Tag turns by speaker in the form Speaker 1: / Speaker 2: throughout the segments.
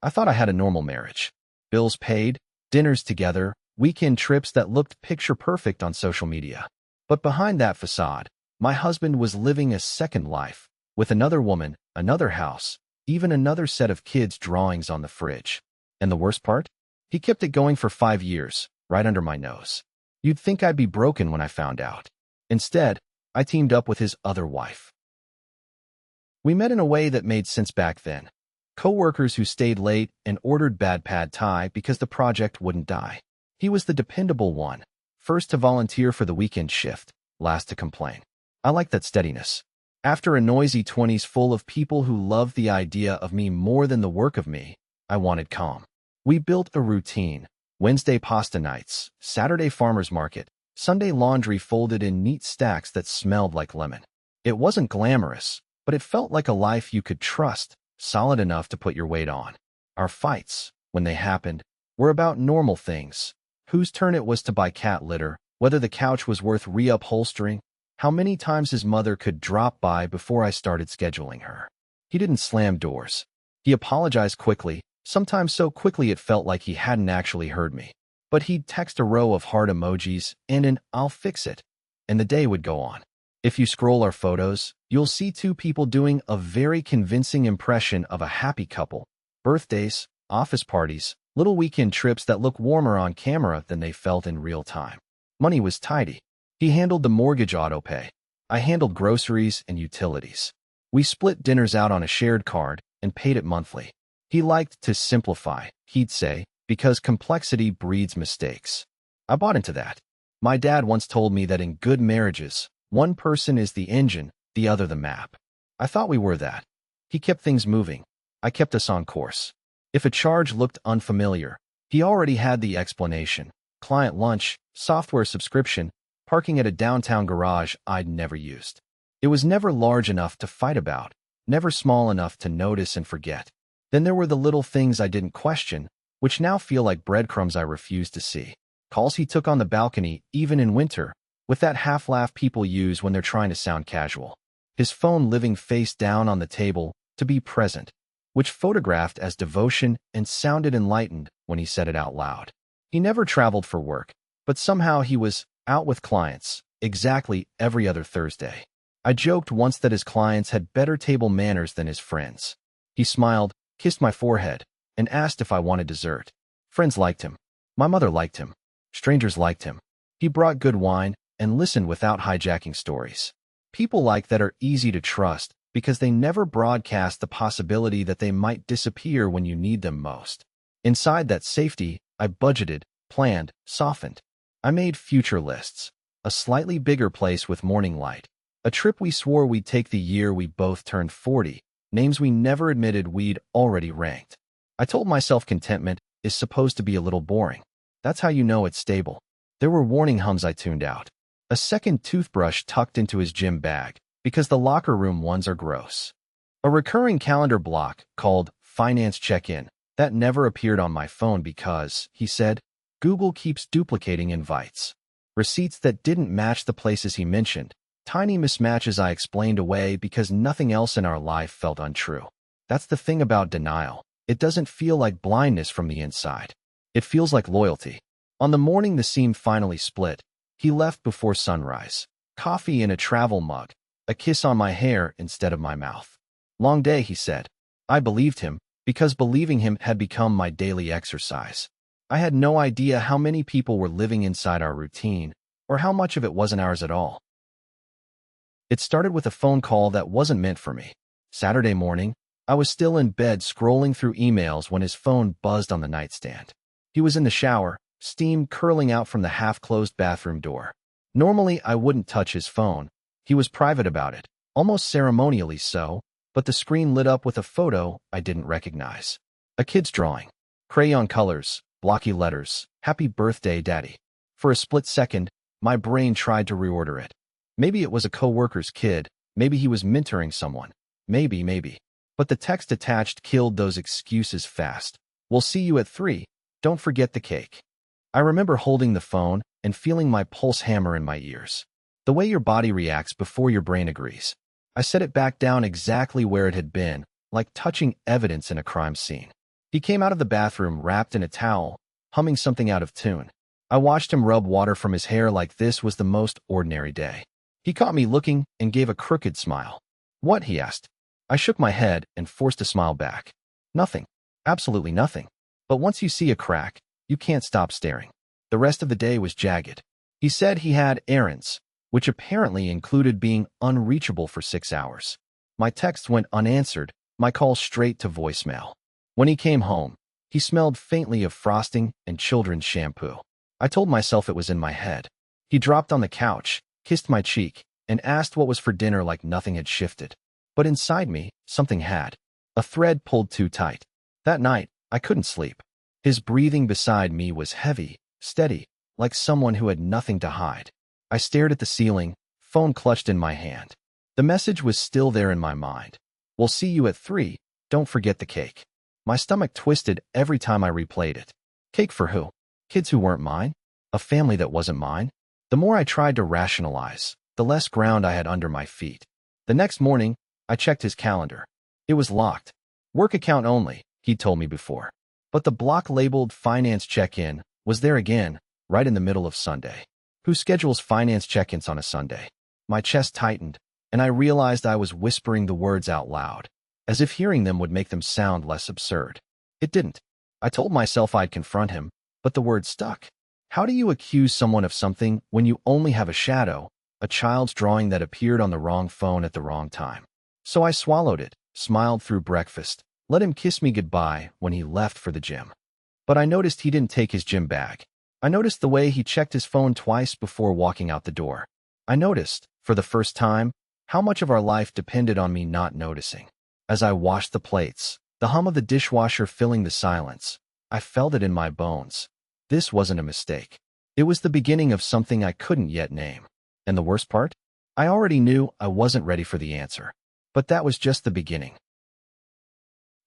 Speaker 1: I thought I had a normal marriage. Bills paid, dinners together, weekend trips that looked picture-perfect on social media. But behind that facade, my husband was living a second life, with another woman, another house, even another set of kids' drawings on the fridge. And the worst part? He kept it going for 5 years, right under my nose. You'd think I'd be broken when I found out. Instead, I teamed up with his other wife. We met in a way that made sense back then. Co-workers who stayed late and ordered bad pad thai because the project wouldn't die. He was the dependable one, first to volunteer for the weekend shift, last to complain. I liked that steadiness. After a noisy 20s full of people who loved the idea of me more than the work of me, I wanted calm. We built a routine. Wednesday pasta nights, Saturday farmer's market, Sunday laundry folded in neat stacks that smelled like lemon. It wasn't glamorous, but it felt like a life you could trust, solid enough to put your weight on. Our fights, when they happened, were about normal things. Whose turn it was to buy cat litter, whether the couch was worth reupholstering, how many times his mother could drop by before I started scheduling her. He didn't slam doors. He apologized quickly, sometimes so quickly it felt like he hadn't actually heard me. But he'd text a row of heart emojis and an "I'll fix it," and the day would go on. If you scroll our photos, you'll see two people doing a very convincing impression of a happy couple. Birthdays, office parties, little weekend trips that look warmer on camera than they felt in real time. Money was tidy. He handled the mortgage autopay. I handled groceries and utilities. We split dinners out on a shared card and paid it monthly. He liked to simplify, he'd say, because complexity breeds mistakes. I bought into that. My dad once told me that in good marriages, one person is the engine, the other the map. I thought we were that. He kept things moving. I kept us on course. If a charge looked unfamiliar, he already had the explanation. Client lunch, software subscription, parking at a downtown garage I'd never used. It was never large enough to fight about, never small enough to notice and forget. Then there were the little things I didn't question, which now feel like breadcrumbs I refused to see. Calls he took on the balcony, even in winter, with that half-laugh people use when they're trying to sound casual. His phone living face down on the table, to be present, which photographed as devotion and sounded enlightened when he said it out loud. He never traveled for work, but somehow he was out with clients, exactly every other Thursday. I joked once that his clients had better table manners than his friends. He smiled, kissed my forehead, and asked if I wanted dessert. Friends liked him. My mother liked him. Strangers liked him. He brought good wine and listened without hijacking stories. People like that are easy to trust because they never broadcast the possibility that they might disappear when you need them most. Inside that safety, I budgeted, planned, softened. I made future lists. A slightly bigger place with morning light. A trip we swore we'd take the year we both turned 40. Names we never admitted we'd already ranked. I told myself contentment is supposed to be a little boring. That's how you know it's stable. There were warning hums I tuned out. A second toothbrush tucked into his gym bag, because the locker room ones are gross. A recurring calendar block called Finance Check-In that never appeared on my phone because, he said, Google keeps duplicating invites. Receipts that didn't match the places he mentioned. Tiny mismatches I explained away because nothing else in our life felt untrue. That's the thing about denial. It doesn't feel like blindness from the inside. It feels like loyalty. On the morning the seam finally split, he left before sunrise. Coffee in a travel mug. A kiss on my hair instead of my mouth. Long day, he said. I believed him, because believing him had become my daily exercise. I had no idea how many people were living inside our routine, or how much of it wasn't ours at all. It started with a phone call that wasn't meant for me. Saturday morning, I was still in bed scrolling through emails when his phone buzzed on the nightstand. He was in the shower, steam curling out from the half-closed bathroom door. Normally, I wouldn't touch his phone. He was private about it, almost ceremonially so, but the screen lit up with a photo I didn't recognize. A kid's drawing. Crayon colors, blocky letters, "Happy birthday, Daddy." For a split second, my brain tried to reorder it. Maybe it was a co-worker's kid, maybe he was mentoring someone, maybe. But the text attached killed those excuses fast. "We'll see you at 3, don't forget the cake." I remember holding the phone and feeling my pulse hammer in my ears. The way your body reacts before your brain agrees. I set it back down exactly where it had been, like touching evidence in a crime scene. He came out of the bathroom wrapped in a towel, humming something out of tune. I watched him rub water from his hair like this was the most ordinary day. He caught me looking and gave a crooked smile. "What?" he asked. I shook my head and forced a smile back. "Nothing. Absolutely nothing. But once you see a crack, you can't stop staring." The rest of the day was jagged. He said he had errands, which apparently included being unreachable for 6 hours. My texts went unanswered, my calls straight to voicemail. When he came home, he smelled faintly of frosting and children's shampoo. I told myself it was in my head. He dropped on the couch, kissed my cheek, and asked what was for dinner like nothing had shifted. But inside me, something had. A thread pulled too tight. That night, I couldn't sleep. His breathing beside me was heavy, steady, like someone who had nothing to hide. I stared at the ceiling, phone clutched in my hand. The message was still there in my mind. "We'll see you at 3, don't forget the cake." My stomach twisted every time I replayed it. Cake for who? Kids who weren't mine? A family that wasn't mine? The more I tried to rationalize, the less ground I had under my feet. The next morning, I checked his calendar. It was locked. Work account only, he'd told me before. But the block labeled finance check-in was there again, right in the middle of Sunday. Who schedules finance check-ins on a Sunday? My chest tightened, and I realized I was whispering the words out loud, as if hearing them would make them sound less absurd. It didn't. I told myself I'd confront him, but the words stuck. How do you accuse someone of something when you only have a shadow, a child's drawing that appeared on the wrong phone at the wrong time? So I swallowed it, smiled through breakfast, let him kiss me goodbye when he left for the gym. But I noticed he didn't take his gym bag. I noticed the way he checked his phone twice before walking out the door. I noticed, for the first time, how much of our life depended on me not noticing. As I washed the plates, the hum of the dishwasher filling the silence, I felt it in my bones. This wasn't a mistake. It was the beginning of something I couldn't yet name. And the worst part? I already knew I wasn't ready for the answer. But that was just the beginning.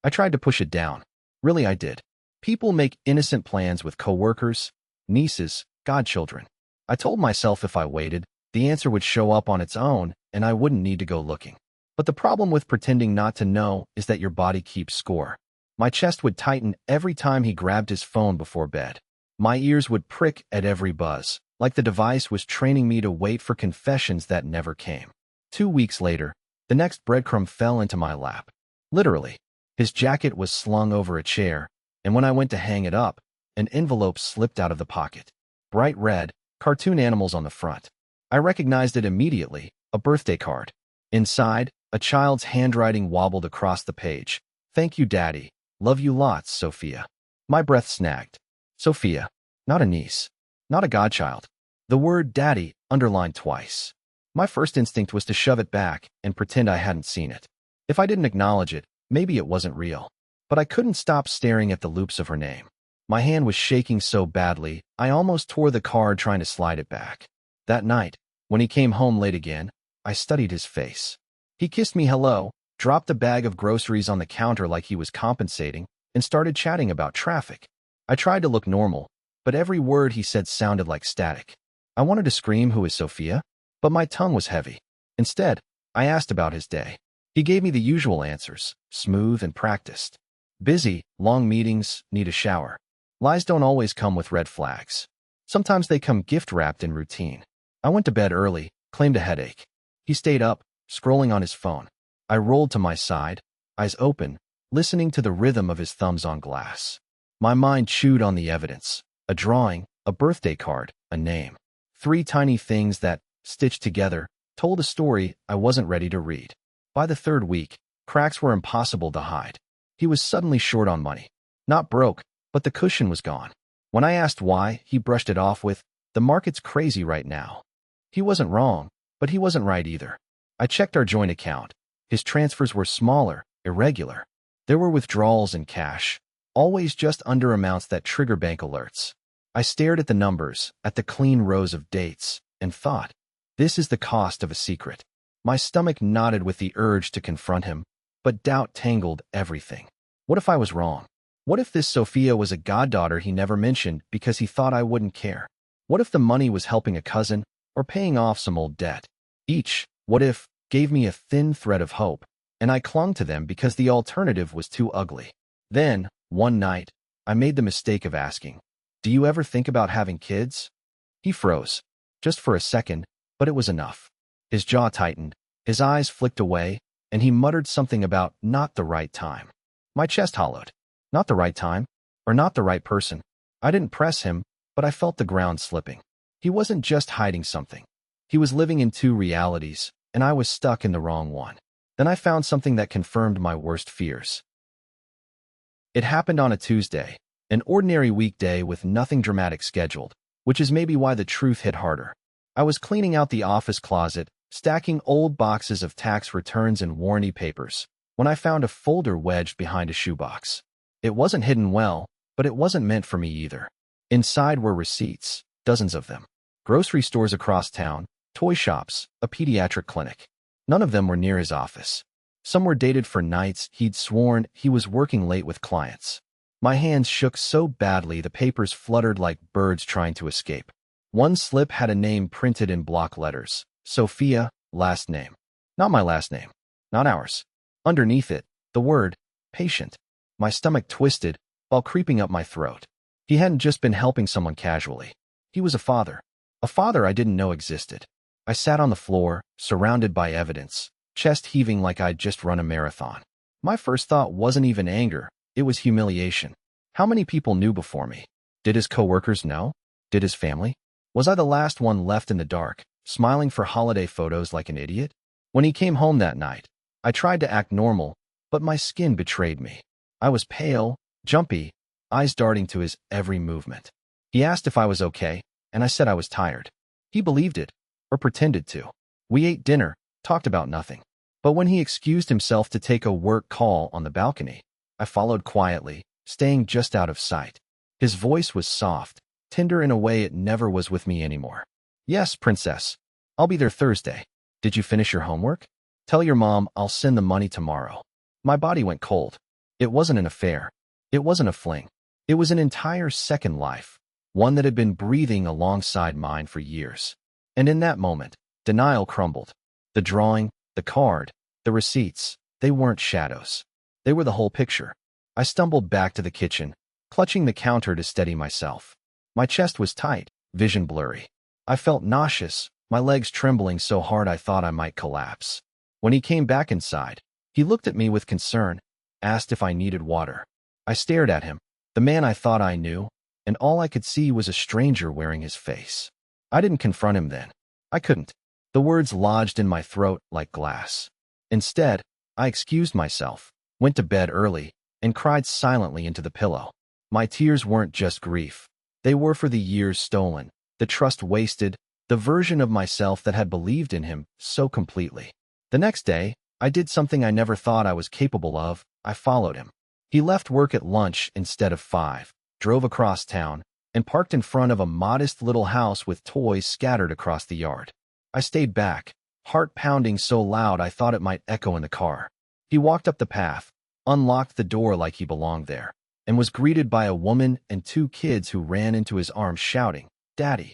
Speaker 1: I tried to push it down. Really, I did. People make innocent plans with coworkers, nieces, godchildren. I told myself if I waited, the answer would show up on its own and I wouldn't need to go looking. But the problem with pretending not to know is that your body keeps score. My chest would tighten every time he grabbed his phone before bed. My ears would prick at every buzz, like the device was training me to wait for confessions that never came. 2 weeks later, the next breadcrumb fell into my lap. Literally. His jacket was slung over a chair, and when I went to hang it up, an envelope slipped out of the pocket. Bright red, cartoon animals on the front. I recognized it immediately, a birthday card. Inside, a child's handwriting wobbled across the page. "Thank you, Daddy. Love you lots, Sophia." My breath snagged. Sophia. Not a niece. Not a godchild. The word Daddy underlined twice. My first instinct was to shove it back and pretend I hadn't seen it. If I didn't acknowledge it, maybe it wasn't real. But I couldn't stop staring at the loops of her name. My hand was shaking so badly, I almost tore the card trying to slide it back. That night, when he came home late again, I studied his face. He kissed me hello, dropped a bag of groceries on the counter like he was compensating, and started chatting about traffic. I tried to look normal, but every word he said sounded like static. I wanted to scream, "Who is Sophia?" But my tongue was heavy. Instead, I asked about his day. He gave me the usual answers, smooth and practiced. Busy, long meetings, need a shower. Lies don't always come with red flags. Sometimes they come gift-wrapped in routine. I went to bed early, claimed a headache. He stayed up, scrolling on his phone. I rolled to my side, eyes open, listening to the rhythm of his thumbs on glass. My mind chewed on the evidence. A drawing, a birthday card, a name. 3 tiny things that, stitched together, told a story I wasn't ready to read. By the 3rd week, cracks were impossible to hide. He was suddenly short on money. Not broke, but the cushion was gone. When I asked why, he brushed it off with, "The market's crazy right now." He wasn't wrong, but he wasn't right either. I checked our joint account. His transfers were smaller, irregular. There were withdrawals in cash, always just under amounts that trigger bank alerts. I stared at the numbers, at the clean rows of dates, and thought, this is the cost of a secret. My stomach knotted with the urge to confront him, but doubt tangled everything. What if I was wrong? What if this Sophia was a goddaughter he never mentioned because he thought I wouldn't care? What if the money was helping a cousin or paying off some old debt? Each, what if, gave me a thin thread of hope, and I clung to them because the alternative was too ugly. Then, One night, I made the mistake of asking, "Do you ever think about having kids?" He froze, just for a second, but it was enough. His jaw tightened, his eyes flicked away, and he muttered something about not the right time. My chest hollowed. Not the right time, or not the right person. I didn't press him, but I felt the ground slipping. He wasn't just hiding something. He was living in two realities, and I was stuck in the wrong one. Then I found something that confirmed my worst fears. It happened on a Tuesday, an ordinary weekday with nothing dramatic scheduled, which is maybe why the truth hit harder. I was cleaning out the office closet, stacking old boxes of tax returns and warranty papers, when I found a folder wedged behind a shoebox. It wasn't hidden well, but it wasn't meant for me either. Inside were receipts, dozens of them. Grocery stores across town, toy shops, a pediatric clinic. None of them were near his office. Some were dated for nights he'd sworn he was working late with clients. My hands shook so badly the papers fluttered like birds trying to escape. One slip had a name printed in block letters. Sophia, last name. Not my last name. Not ours. Underneath it, the word, patient. My stomach twisted while creeping up my throat. He hadn't just been helping someone casually. He was a father. A father I didn't know existed. I sat on the floor, surrounded by evidence, chest heaving like I'd just run a marathon. My first thought wasn't even anger, it was humiliation. How many people knew before me? Did his coworkers know? Did his family? Was I the last one left in the dark, smiling for holiday photos like an idiot? When he came home that night, I tried to act normal, but my skin betrayed me. I was pale, jumpy, eyes darting to his every movement. He asked if I was okay, and I said I was tired. He believed it, or pretended to. We ate dinner, talked about nothing. But when he excused himself to take a work call on the balcony, I followed quietly, staying just out of sight. His voice was soft, tender in a way it never was with me anymore. "Yes, princess. I'll be there Thursday. Did you finish your homework? Tell your mom I'll send the money tomorrow." My body went cold. It wasn't an affair. It wasn't a fling. It was an entire second life, one that had been breathing alongside mine for years. And in that moment, denial crumbled. The drawing, the card, the receipts, they weren't shadows. They were the whole picture. I stumbled back to the kitchen, clutching the counter to steady myself. My chest was tight, vision blurry. I felt nauseous, my legs trembling so hard I thought I might collapse. When he came back inside, he looked at me with concern, asked if I needed water. I stared at him, the man I thought I knew, and all I could see was a stranger wearing his face. I didn't confront him then. I couldn't. The words lodged in my throat like glass. Instead, I excused myself, went to bed early, and cried silently into the pillow. My tears weren't just grief. They were for the years stolen, the trust wasted, the version of myself that had believed in him so completely. The next day, I did something I never thought I was capable of. I followed him. He left work at lunch instead of 5, drove across town, and parked in front of a modest little house with toys scattered across the yard. I stayed back, heart pounding so loud I thought it might echo in the car. He walked up the path, unlocked the door like he belonged there, and was greeted by a woman and 2 kids who ran into his arms shouting, "Daddy."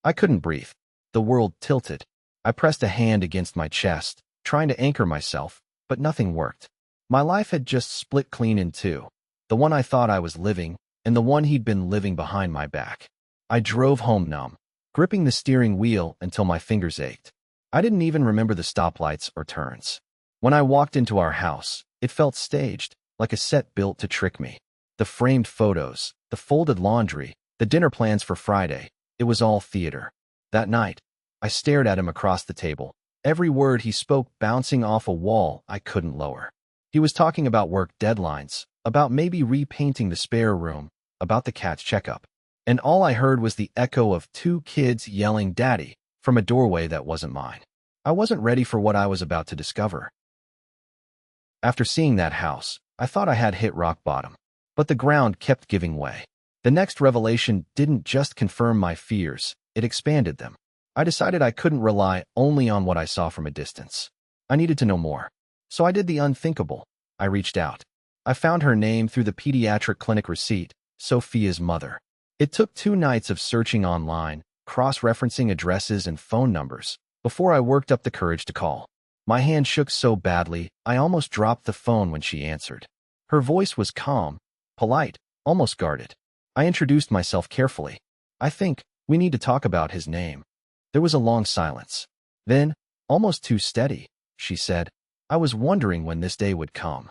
Speaker 1: I couldn't breathe. The world tilted. I pressed a hand against my chest, trying to anchor myself, but nothing worked. My life had just split clean in two, the one I thought I was living, and the one he'd been living behind my back. I drove home numb, gripping the steering wheel until my fingers ached. I didn't even remember the stoplights or turns. When I walked into our house, it felt staged, like a set built to trick me. The framed photos, the folded laundry, the dinner plans for Friday, it was all theater. That night, I stared at him across the table, every word he spoke bouncing off a wall I couldn't lower. He was talking about work deadlines, about maybe repainting the spare room, about the cat's checkup. And all I heard was the echo of 2 kids yelling "Daddy" from a doorway that wasn't mine. I wasn't ready for what I was about to discover. After seeing that house, I thought I had hit rock bottom. But the ground kept giving way. The next revelation didn't just confirm my fears, it expanded them. I decided I couldn't rely only on what I saw from a distance. I needed to know more. So I did the unthinkable. I reached out. I found her name through the pediatric clinic receipt, Sophia's mother. It took 2 nights of searching online, cross-referencing addresses and phone numbers, before I worked up the courage to call. My hand shook so badly, I almost dropped the phone when she answered. Her voice was calm, polite, almost guarded. I introduced myself carefully. I think we need to talk about his name. There was a long silence. Then, almost too steady, she said, I was wondering when this day would come.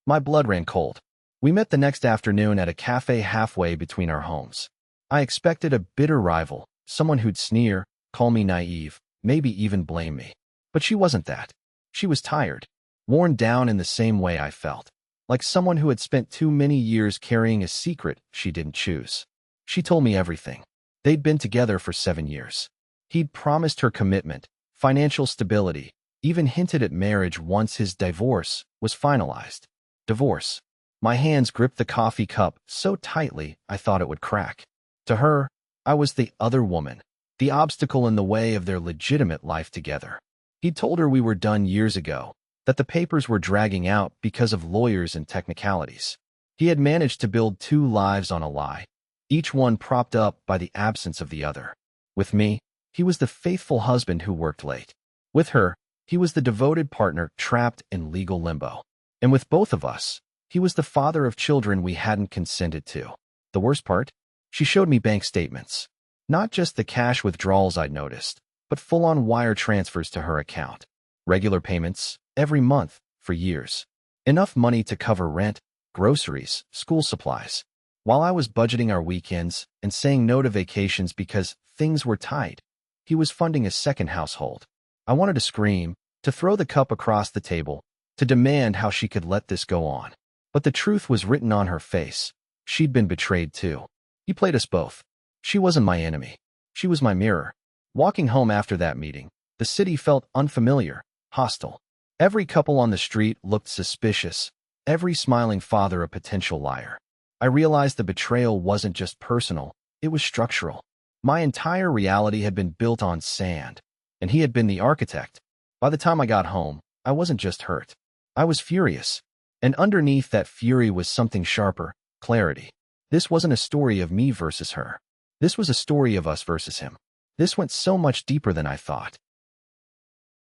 Speaker 1: My blood ran cold. We met the next afternoon at a cafe halfway between our homes. I expected a bitter rival, someone who'd sneer, call me naive, maybe even blame me. But she wasn't that. She was tired, worn down in the same way I felt, like someone who had spent too many years carrying a secret she didn't choose. She told me everything. They'd been together for 7 years. He'd promised her commitment, financial stability, even hinted at marriage once his divorce was finalized. Divorce. My hands gripped the coffee cup so tightly I thought it would crack. To her, I was the other woman, the obstacle in the way of their legitimate life together. He'd told her we were done years ago, that the papers were dragging out because of lawyers and technicalities. He had managed to build 2 lives on a lie, each one propped up by the absence of the other. With me, he was the faithful husband who worked late. With her, he was the devoted partner trapped in legal limbo. And with both of us, he was the father of children we hadn't consented to. The worst part? She showed me bank statements. Not just the cash withdrawals I'd noticed, but full-on wire transfers to her account. Regular payments, every month, for years. Enough money to cover rent, groceries, school supplies. While I was budgeting our weekends and saying no to vacations because things were tight, he was funding a second household. I wanted to scream, to throw the cup across the table, to demand how she could let this go on. But the truth was written on her face. She'd been betrayed too. He played us both. She wasn't my enemy. She was my mirror. Walking home after that meeting, the city felt unfamiliar, hostile. Every couple on the street looked suspicious, every smiling father a potential liar. I realized the betrayal wasn't just personal, it was structural. My entire reality had been built on sand, and he had been the architect. By the time I got home, I wasn't just hurt. I was furious. And underneath that fury was something sharper, clarity. This wasn't a story of me versus her. This was a story of us versus him. This went so much deeper than I thought.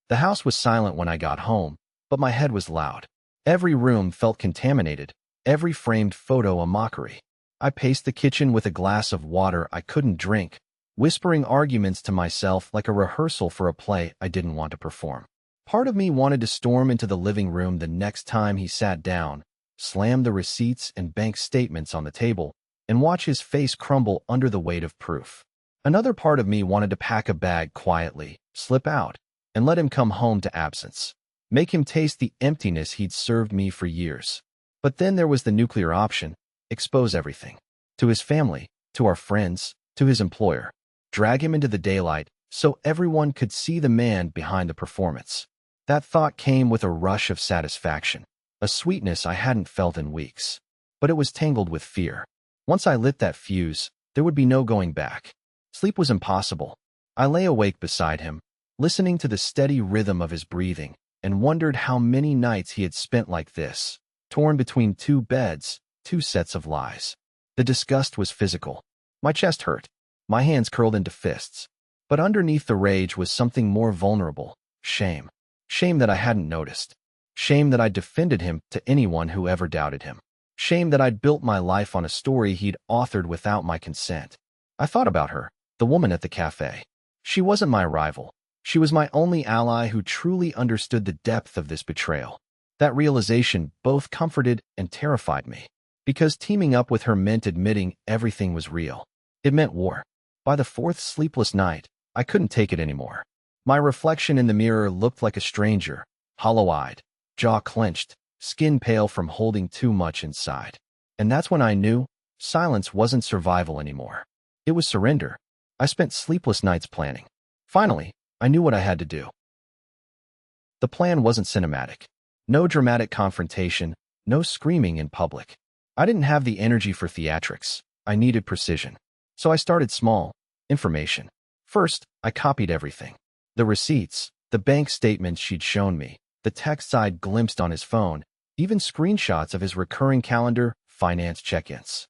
Speaker 1: The house was silent when I got home, but my head was loud. Every room felt contaminated, every framed photo a mockery. I paced the kitchen with a glass of water I couldn't drink, whispering arguments to myself like a rehearsal for a play I didn't want to perform. Part of me wanted to storm into the living room the next time he sat down, slam the receipts and bank statements on the table, and watch his face crumble under the weight of proof. Another part of me wanted to pack a bag quietly, slip out, and let him come home to absence. Make him taste the emptiness he'd served me for years. But then there was the nuclear option, expose everything. To his family, to our friends, to his employer. Drag him into the daylight so everyone could see the man behind the performance. That thought came with a rush of satisfaction, a sweetness I hadn't felt in weeks. But it was tangled with fear. Once I lit that fuse, there would be no going back. Sleep was impossible. I lay awake beside him, listening to the steady rhythm of his breathing, and wondered how many nights he had spent like this, torn between 2 beds, 2 sets of lies. The disgust was physical. My chest hurt. My hands curled into fists. But underneath the rage was something more vulnerable, shame. Shame that I hadn't noticed. Shame that I'd defended him to anyone who ever doubted him. Shame that I'd built my life on a story he'd authored without my consent. I thought about her, the woman at the cafe. She wasn't my rival. She was my only ally who truly understood the depth of this betrayal. That realization both comforted and terrified me, because teaming up with her meant admitting everything was real. It meant war. By the 4th sleepless night, I couldn't take it anymore. My reflection in the mirror looked like a stranger, hollow-eyed, jaw clenched, skin pale from holding too much inside. And that's when I knew silence wasn't survival anymore. It was surrender. I spent sleepless nights planning. Finally, I knew what I had to do. The plan wasn't cinematic. No dramatic confrontation, no screaming in public. I didn't have the energy for theatrics. I needed precision. So I started small. Information. First, I copied everything. The receipts, the bank statements she'd shown me, the texts I'd glimpsed on his phone, even screenshots of his recurring calendar, finance check-ins.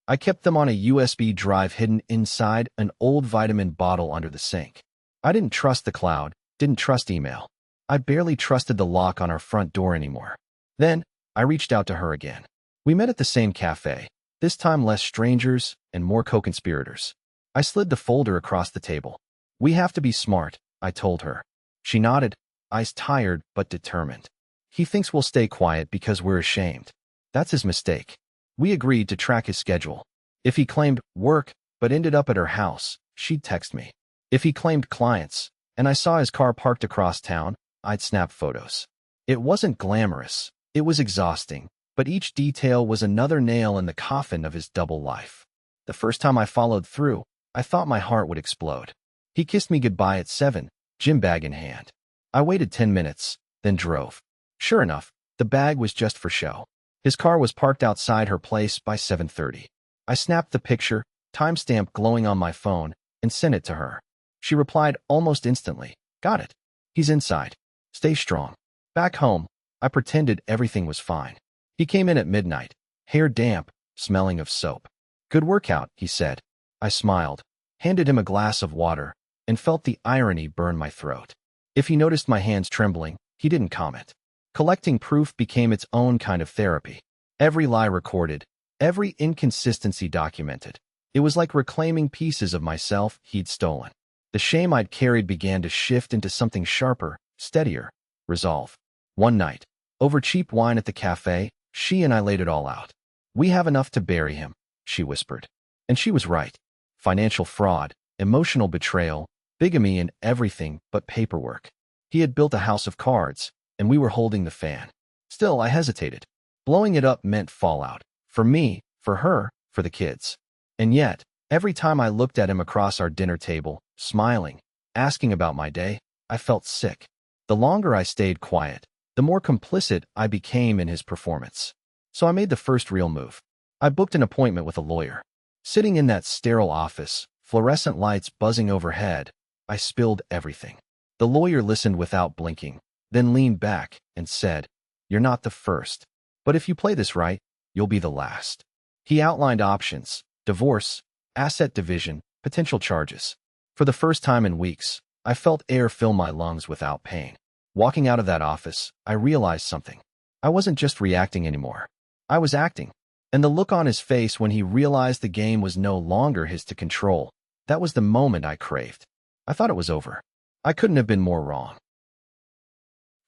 Speaker 1: I kept them on a USB drive hidden inside an old vitamin bottle under the sink. I didn't trust the cloud, didn't trust email. I barely trusted the lock on our front door anymore. Then, I reached out to her again. We met at the same cafe, this time less strangers and more co-conspirators. I slid the folder across the table. We have to be smart, I told her. She nodded, eyes tired but determined. He thinks we'll stay quiet because we're ashamed. That's his mistake. We agreed to track his schedule. If he claimed work but ended up at her house, she'd text me. If he claimed clients, and I saw his car parked across town, I'd snap photos. It wasn't glamorous. It was exhausting, but each detail was another nail in the coffin of his double life. The first time I followed through, I thought my heart would explode. He kissed me goodbye at 7, gym bag in hand. I waited 10 minutes, then drove. Sure enough, the bag was just for show. His car was parked outside her place by 7:30. I snapped the picture, timestamp glowing on my phone, and sent it to her. She replied almost instantly, "Got it. He's inside. Stay strong." Back home, I pretended everything was fine. He came in at midnight, hair damp, smelling of soap. "Good workout," he said. I smiled, handed him a glass of water, and felt the irony burn my throat. If he noticed my hands trembling, he didn't comment. Collecting proof became its own kind of therapy. Every lie recorded, every inconsistency documented. It was like reclaiming pieces of myself he'd stolen. The shame I'd carried began to shift into something sharper, steadier, resolve. One night, over cheap wine at the cafe, she and I laid it all out. "We have enough to bury him," she whispered. And she was right. Financial fraud, emotional betrayal, bigamy and everything but paperwork. He had built a house of cards, and we were holding the fan. Still, I hesitated. Blowing it up meant fallout. For me, for her, for the kids. And yet, every time I looked at him across our dinner table, smiling, asking about my day, I felt sick. The longer I stayed quiet, the more complicit I became in his performance. So I made the first real move. I booked an appointment with a lawyer. Sitting in that sterile office, fluorescent lights buzzing overhead, I spilled everything. The lawyer listened without blinking, then leaned back and said, "You're not the first. But if you play this right, you'll be the last." He outlined options: divorce, asset division, potential charges. For the first time in weeks, I felt air fill my lungs without pain. Walking out of that office, I realized something. I wasn't just reacting anymore. I was acting. And the look on his face when he realized the game was no longer his to control, that was the moment I craved. I thought it was over. I couldn't have been more wrong.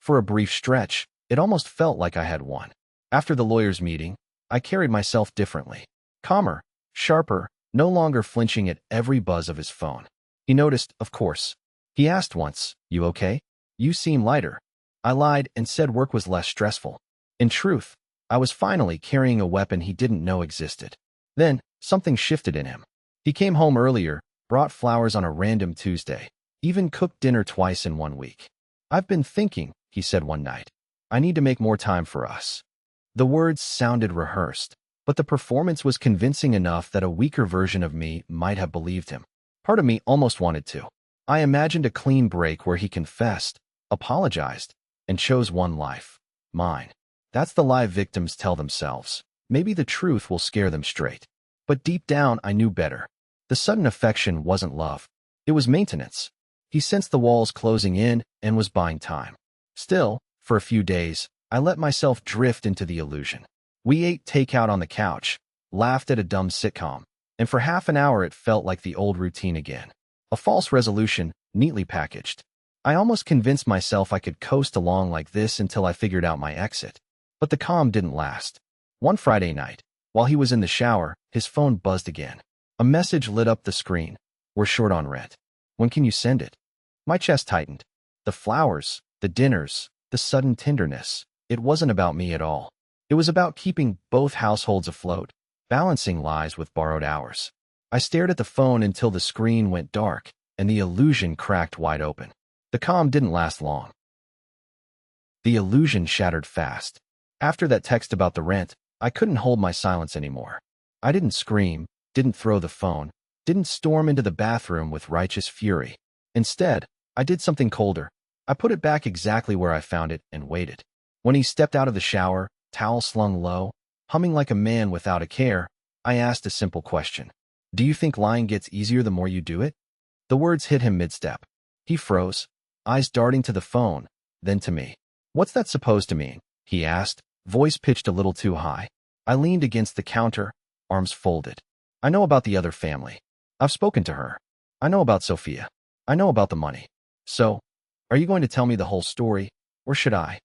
Speaker 1: For a brief stretch, it almost felt like I had won. After the lawyer's meeting, I carried myself differently. Calmer, sharper, no longer flinching at every buzz of his phone. He noticed, of course. He asked once, "You okay? You seem lighter." I lied and said work was less stressful. In truth, I was finally carrying a weapon he didn't know existed. Then, something shifted in him. He came home earlier, brought flowers on a random Tuesday, even cooked dinner twice in 1 week. "I've been thinking," he said one night. "I need to make more time for us." The words sounded rehearsed, but the performance was convincing enough that a weaker version of me might have believed him. Part of me almost wanted to. I imagined a clean break where he confessed, apologized, and chose one life. Mine. That's the lie victims tell themselves. Maybe the truth will scare them straight. But deep down, I knew better. The sudden affection wasn't love. It was maintenance. He sensed the walls closing in and was buying time. Still, for a few days, I let myself drift into the illusion. We ate takeout on the couch, laughed at a dumb sitcom, and for half an hour it felt like the old routine again. A false resolution, neatly packaged. I almost convinced myself I could coast along like this until I figured out my exit. But the calm didn't last. One Friday night, while he was in the shower, his phone buzzed again. A message lit up the screen. "We're short on rent. When can you send it?" My chest tightened. The flowers, the dinners, the sudden tenderness. It wasn't about me at all. It was about keeping both households afloat, balancing lies with borrowed hours. I stared at the phone until the screen went dark, and the illusion cracked wide open. The calm didn't last long. The illusion shattered fast. After that text about the rent, I couldn't hold my silence anymore. I didn't scream, didn't throw the phone, didn't storm into the bathroom with righteous fury. Instead, I did something colder. I put it back exactly where I found it and waited. When he stepped out of the shower, towel slung low, humming like a man without a care, I asked a simple question. "Do you think lying gets easier the more you do it?" The words hit him mid-step. He froze, eyes darting to the phone, then to me. "What's that supposed to mean?" he asked, voice pitched a little too high. I leaned against the counter, arms folded. I know about the other family. I've spoken to her. I know about Sophia. I know about the money. So, are you going to tell me the whole story, or should I?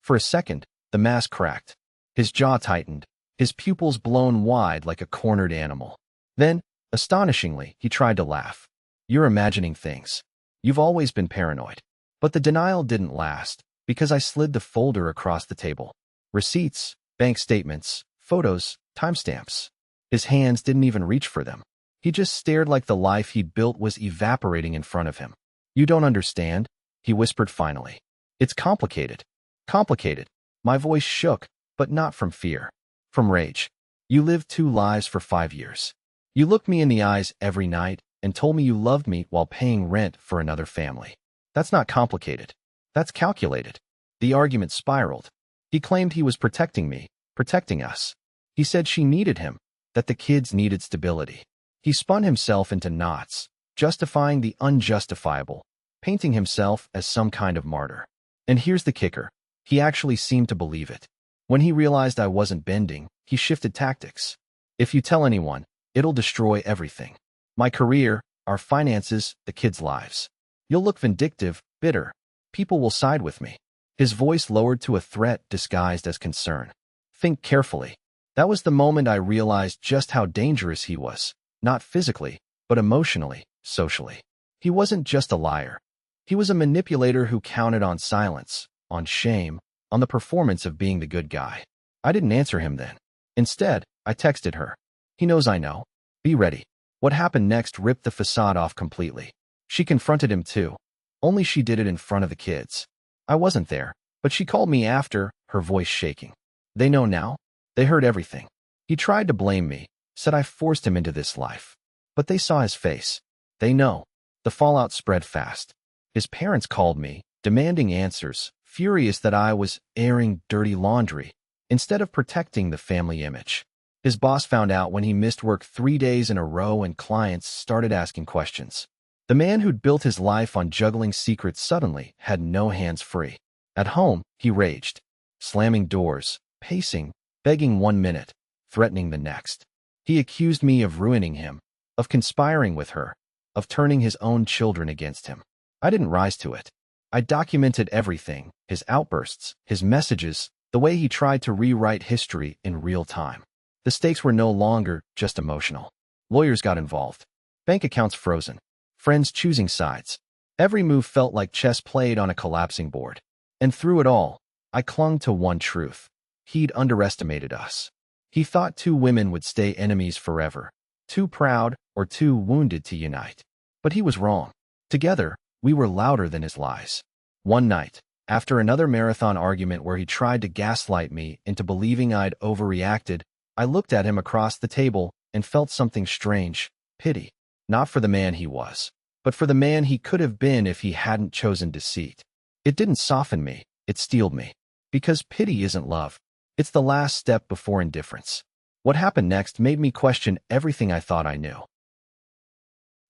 Speaker 1: For a second, the mask cracked. His jaw tightened, his pupils blown wide like a cornered animal. Then, astonishingly, he tried to laugh. You're imagining things. You've always been paranoid. But the denial didn't last, because I slid the folder across the table. Receipts, bank statements, photos, timestamps. His hands didn't even reach for them. He just stared like the life he'd built was evaporating in front of him. You don't understand, he whispered finally. It's complicated. Complicated. My voice shook, but not from fear. From rage. You lived 2 lives for 5 years. You looked me in the eyes every night and told me you loved me while paying rent for another family. That's not complicated. That's calculated. The argument spiraled. He claimed he was protecting me, protecting us. He said she needed him, that the kids needed stability. He spun himself into knots, justifying the unjustifiable, painting himself as some kind of martyr. And here's the kicker. He actually seemed to believe it. When he realized I wasn't bending, he shifted tactics. If you tell anyone, it'll destroy everything. My career, our finances, the kids' lives. You'll look vindictive, bitter. People will side with me. His voice lowered to a threat disguised as concern. Think carefully. That was the moment I realized just how dangerous he was. Not physically, but emotionally, socially. He wasn't just a liar. He was a manipulator who counted on silence, on shame, on the performance of being the good guy. I didn't answer him then. Instead, I texted her. He knows I know. Be ready. What happened next ripped the facade off completely. She confronted him too. Only she did it in front of the kids. I wasn't there, but she called me after, her voice shaking. They know now. They heard everything. He tried to blame me, said I forced him into this life. But they saw his face. They know. The fallout spread fast. His parents called me, demanding answers, furious that I was airing dirty laundry, instead of protecting the family image. His boss found out when he missed work 3 days in a row and clients started asking questions. The man who'd built his life on juggling secrets suddenly had no hands free. At home, he raged, slamming doors, pacing, begging 1 minute, threatening the next. He accused me of ruining him, of conspiring with her, of turning his own children against him. I didn't rise to it. I documented everything, his outbursts, his messages, the way he tried to rewrite history in real time. The stakes were no longer just emotional. Lawyers got involved. Bank accounts frozen. Friends choosing sides. Every move felt like chess played on a collapsing board. And through it all, I clung to one truth. He'd underestimated us. He thought 2 women would stay enemies forever, too proud or too wounded to unite. But he was wrong. Together, we were louder than his lies. One night, after another marathon argument where he tried to gaslight me into believing I'd overreacted, I looked at him across the table and felt something strange, pity. Not for the man he was, but for the man he could have been if he hadn't chosen deceit. It didn't soften me, it steeled me. Because pity isn't love. It's the last step before indifference. What happened next made me question everything I thought I knew.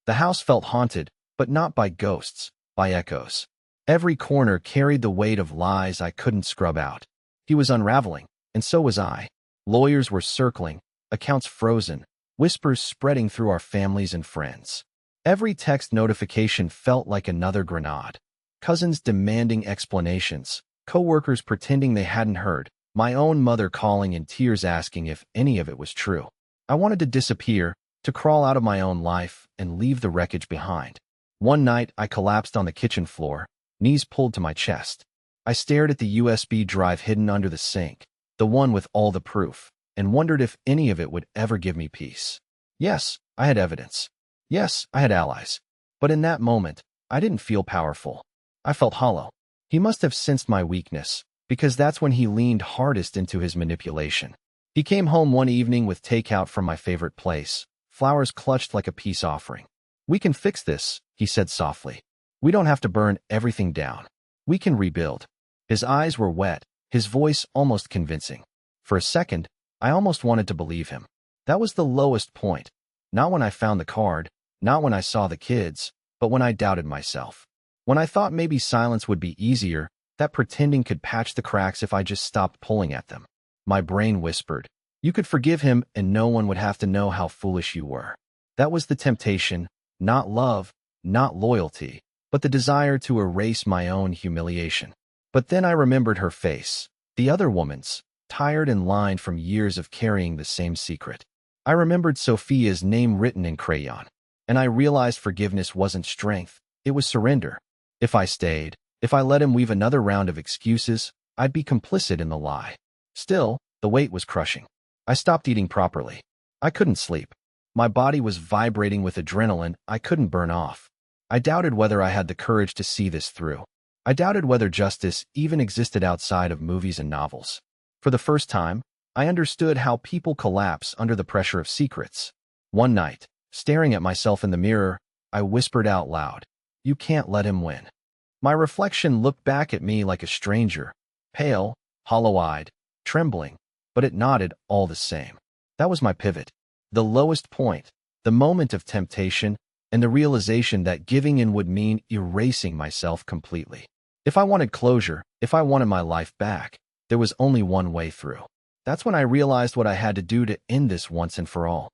Speaker 1: The house felt haunted, but not by ghosts, by echoes. Every corner carried the weight of lies I couldn't scrub out. He was unraveling, and so was I. Lawyers were circling, accounts frozen, whispers spreading through our families and friends. Every text notification felt like another grenade. Cousins demanding explanations, coworkers pretending they hadn't heard, my own mother calling in tears asking if any of it was true. I wanted to disappear, to crawl out of my own life and leave the wreckage behind. One night, I collapsed on the kitchen floor, knees pulled to my chest. I stared at the USB drive hidden under the sink, the one with all the proof, and wondered if any of it would ever give me peace. Yes, I had evidence. Yes, I had allies. But in that moment, I didn't feel powerful. I felt hollow. He must have sensed my weakness, because that's when he leaned hardest into his manipulation. He came home one evening with takeout from my favorite place, flowers clutched like a peace offering. "We can fix this," he said softly. "We don't have to burn everything down. We can rebuild." His eyes were wet, his voice almost convincing. For a second, I almost wanted to believe him. That was the lowest point. Not when I found the card, not when I saw the kids, but when I doubted myself. When I thought maybe silence would be easier, that pretending could patch the cracks if I just stopped pulling at them. My brain whispered, You could forgive him and no one would have to know how foolish you were. That was the temptation, not love, not loyalty, but the desire to erase my own humiliation. But then I remembered her face, the other woman's, tired and lined from years of carrying the same secret. I remembered Sophia's name written in crayon, and I realized forgiveness wasn't strength, it was surrender. If I stayed, if I let him weave another round of excuses, I'd be complicit in the lie. Still, the weight was crushing. I stopped eating properly. I couldn't sleep. My body was vibrating with adrenaline I couldn't burn off. I doubted whether I had the courage to see this through. I doubted whether justice even existed outside of movies and novels. For the first time, I understood how people collapse under the pressure of secrets. One night, staring at myself in the mirror, I whispered out loud, "You can't let him win." My reflection looked back at me like a stranger, pale, hollow-eyed, trembling, but it nodded all the same. That was my pivot, the lowest point, the moment of temptation, and the realization that giving in would mean erasing myself completely. If I wanted closure, if I wanted my life back, there was only one way through. That's when I realized what I had to do to end this once and for all.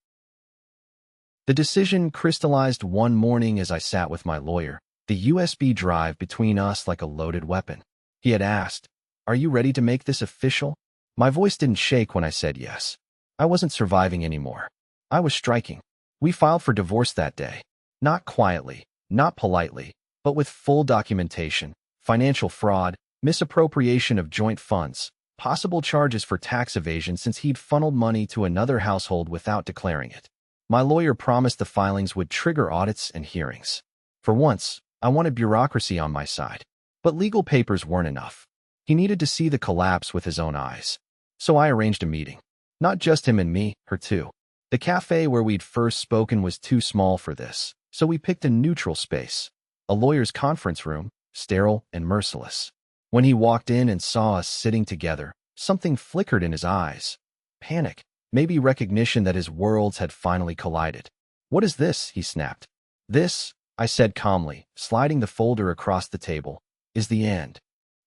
Speaker 1: The decision crystallized one morning as I sat with my lawyer, the USB drive between us like a loaded weapon. He had asked, "Are you ready to make this official?" My voice didn't shake when I said yes. I wasn't surviving anymore. I was striking. We filed for divorce that day. Not quietly, not politely, but with full documentation, financial fraud, misappropriation of joint funds, possible charges for tax evasion since he'd funneled money to another household without declaring it. My lawyer promised the filings would trigger audits and hearings. For once, I wanted bureaucracy on my side. But legal papers weren't enough. He needed to see the collapse with his own eyes. So I arranged a meeting. Not just him and me, her too. The cafe where we'd first spoken was too small for this, so we picked a neutral space. A lawyer's conference room, sterile and merciless. When he walked in and saw us sitting together, something flickered in his eyes. Panic, maybe recognition that his worlds had finally collided. "What is this?" he snapped. "This," I said calmly, sliding the folder across the table, "is the end."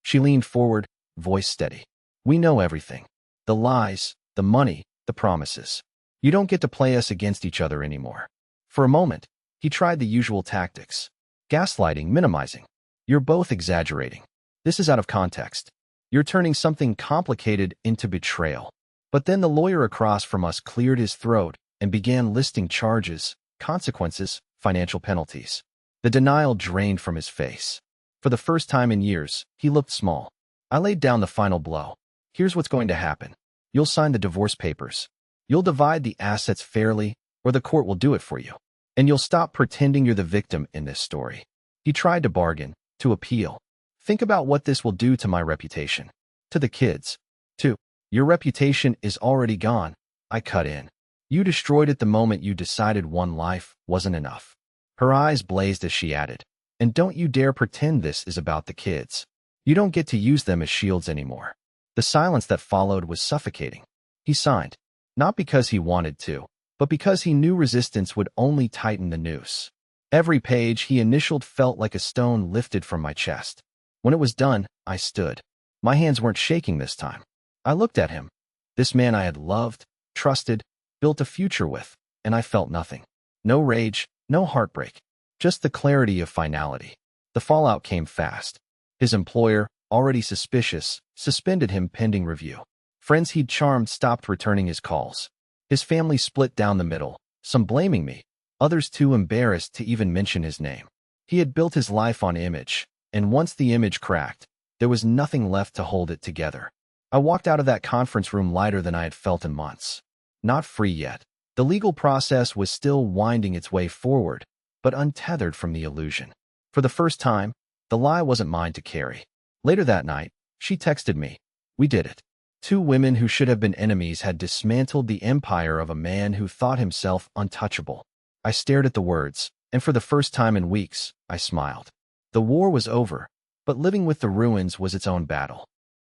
Speaker 1: She leaned forward, voice steady. "We know everything. The lies, the money, the promises. You don't get to play us against each other anymore." For a moment, he tried the usual tactics. Gaslighting, minimizing. "You're both exaggerating. This is out of context. You're turning something complicated into betrayal." But then the lawyer across from us cleared his throat and began listing charges, consequences, financial penalties. The denial drained from his face. For the first time in years, he looked small. I laid down the final blow. "Here's what's going to happen. You'll sign the divorce papers. You'll divide the assets fairly, or the court will do it for you. And you'll stop pretending you're the victim in this story." He tried to bargain, to appeal. "Think about what this will do to my reputation. To the kids. To your reputation is already gone." I cut in. "You destroyed it the moment you decided one life wasn't enough." Her eyes blazed as she added, "And don't you dare pretend this is about the kids. You don't get to use them as shields anymore." The silence that followed was suffocating. He signed, not because he wanted to, but because he knew resistance would only tighten the noose. Every page he initialed felt like a stone lifted from my chest. When it was done, I stood. My hands weren't shaking this time. I looked at him, this man I had loved, trusted, built a future with, and I felt nothing. No rage, no heartbreak, just the clarity of finality. The fallout came fast. His employer, already suspicious, suspended him pending review. Friends he'd charmed stopped returning his calls. His family split down the middle, some blaming me, others too embarrassed to even mention his name. He had built his life on image, and once the image cracked, there was nothing left to hold it together. I walked out of that conference room lighter than I had felt in months. Not free yet. The legal process was still winding its way forward, but untethered from the illusion. For the first time, the lie wasn't mine to carry. Later that night, she texted me. We did it. Two women who should have been enemies had dismantled the empire of a man who thought himself untouchable. I stared at the words, and for the first time in weeks, I smiled. The war was over, but living with the ruins was its own battle.